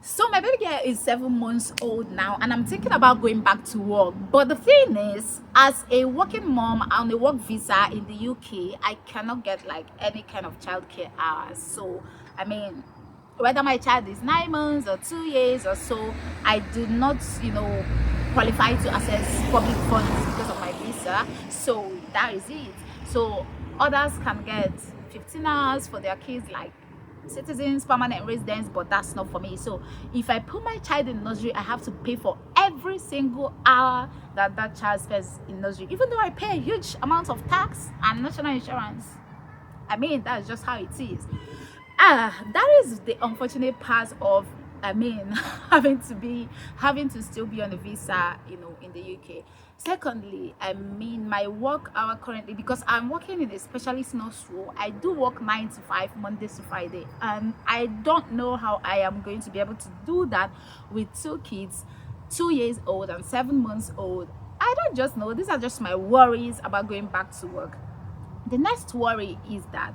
So my baby girl is 7 months old now, and I'm thinking about going back to work. But the thing is, as a working mom on a work visa in the UK, I cannot get like any kind of childcare hours. So I mean, whether my child is 9 months or 2 years or so, I do not, qualify to access public funds because of my visa. So that is it. So others can get 15 hours for their kids, like citizens, permanent residents, but that's not for me. So if I put my child in nursery, I have to pay for every single hour that that child spends in nursery, even though I pay a huge amount of tax and national insurance. I mean, that's just how it is. That is the unfortunate part of, I mean, having to still be on a visa, in the UK. Secondly, I mean, my work hour currently, because I'm working in a specialist nurse role, I do work 9 to 5 Mondays to Friday, and I don't know how I am going to be able to do that with two kids, 2 years old and 7 months old. I don't just know. These are just my worries about going back to work. The next worry is that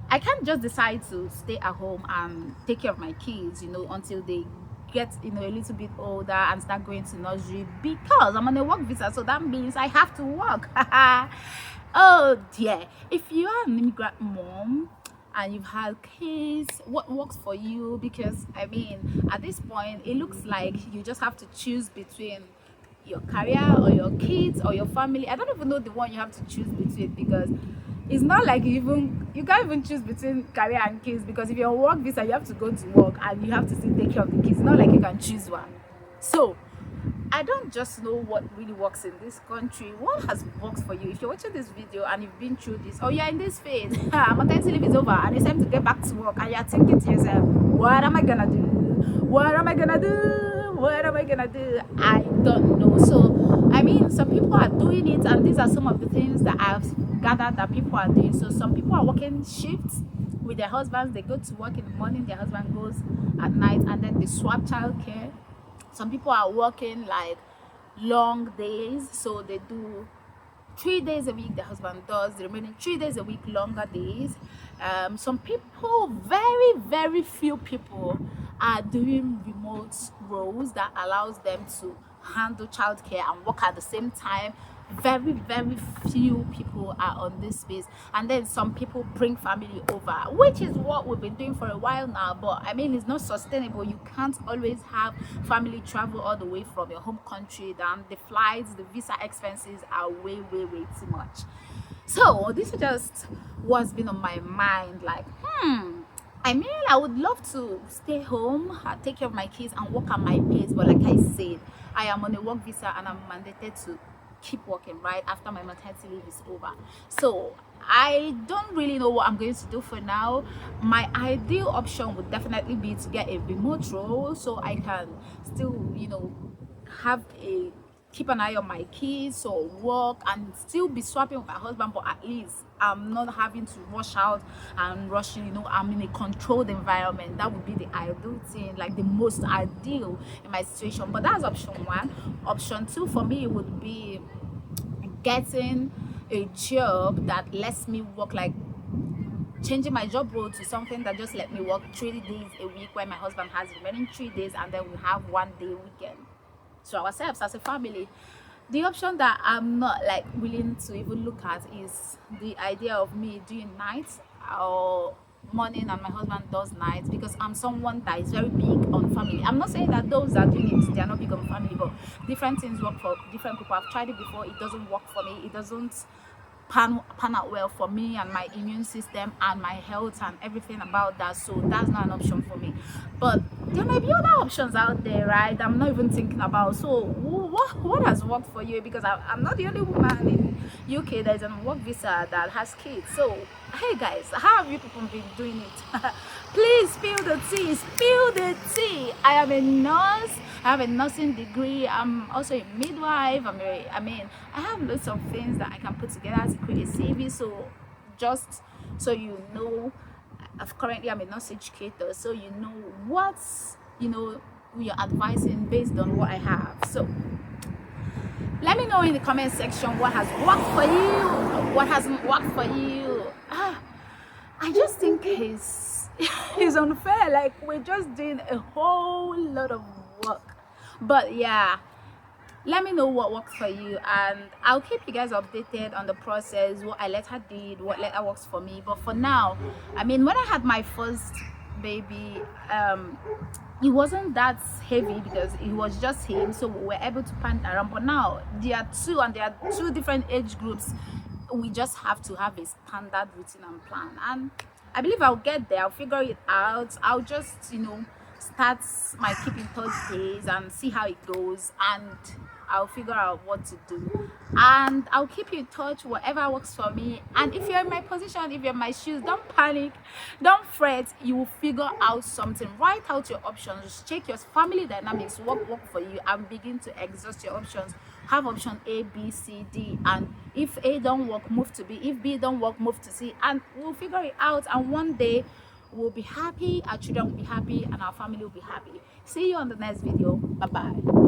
I can't just decide to stay at home and take care of my kids, until they get, a little bit older and start going to nursery, because I'm on a work visa. So that means I have to work. Oh dear. If you are an immigrant mom and you've had kids, what works for you? Because I mean, at this point, it looks like you just have to choose between your career or your kids or your family. I don't even know the one you have to choose between, because it's not like you can't even choose between career and kids, because if you're on work visa, you have to go to work and you have to still take care of the kids. It's not like you can choose one. So I don't just know what really works in this country. What has worked for you? If you're watching this video and you've been through this, or you're in this phase, maternity leave is over and it's time to get back to work, and you're thinking to yourself, what am I gonna do? What am I gonna do? What am I gonna do? I don't know. So I mean, some people are doing it, and these are some of the things that I've gathered that people are doing. So some people are working shifts with their husbands. They go to work in the morning, their husband goes at night, and then they swap childcare. Some people are working like long days, so they do 3 days a week. The husband does the remaining 3 days a week, longer days. Some people, very very few people, are doing remote roles that allows them to handle childcare and work at the same time. Very very few people are on this space. And then some people bring family over, which is what we've been doing for a while now. But I mean, it's not sustainable. You can't always have family travel all the way from your home country. Then the flights, the visa expenses are way way way too much. So this is just what's been on my mind, like I mean, I would love to stay home, take care of my kids and work at my pace, but like I said, I am on a work visa and I'm mandated to keep working right after my maternity leave is over. So I don't really know what I'm going to do for now. My ideal option would definitely be to get a remote role, so I can still, have a keep an eye on my kids or work and still be swapping with my husband, but at least I'm not having to rush out and rushing. I'm in a controlled environment. That would be the ideal thing, like the most ideal in my situation. But that's option one. Option two for me would be getting a job that lets me work, like changing my job role to something that just let me work 3 days a week, where my husband has the remaining 3 days, and then we have 1 day weekend to ourselves as a family. The option that I'm not like willing to even look at is the idea of me doing nights or morning and my husband does nights, because I'm someone that is very big on family. I'm not saying that those that do it, they are not big on family, but different things work for different people. I've tried it before, it doesn't work for me. It doesn't pan out well for me and my immune system and my health and everything about that. So that's not an option for me. But there may be other options out there, right? I'm not even thinking about. So what has worked for you? Because I'm not the only woman in UK that is on work visa that has kids. So hey guys, how have you people been doing it? Please spill the tea, spill the tea. I am a nurse, I have a nursing degree, I'm also a midwife. I have lots of things that I can put together to create a CV. So just so you know, currently I'm a nurse educator, so you know what's you're advising based on what I have. So let me know in the comment section what has worked for you, what hasn't worked for you. I just think it's it's unfair. Like, we're just doing a whole lot of work. But yeah, let me know what works for you, and I'll keep you guys updated on the process, what I later did, what later works for me. But for now, I mean, when I had my first baby, it wasn't that heavy because it was just him, so we were able to pan around. But now there are two, and there are two different age groups. We just have to have a standard routine and plan, and I believe I'll get there. I'll figure it out. I'll just, start my keep in touch days and see how it goes, and I'll figure out what to do, and I'll keep you in touch whatever works for me. And if you're in my position, if you're in my shoes, don't panic, don't fret. You will figure out something. Write out your options, check your family dynamics, what work for you, and begin to exhaust your options. Have option A, B, C, D, and if A don't work, move to B. If B don't work, move to C, and we'll figure it out. And one day we'll be happy, our children will be happy, and our family will be happy. See you on the next video. Bye bye.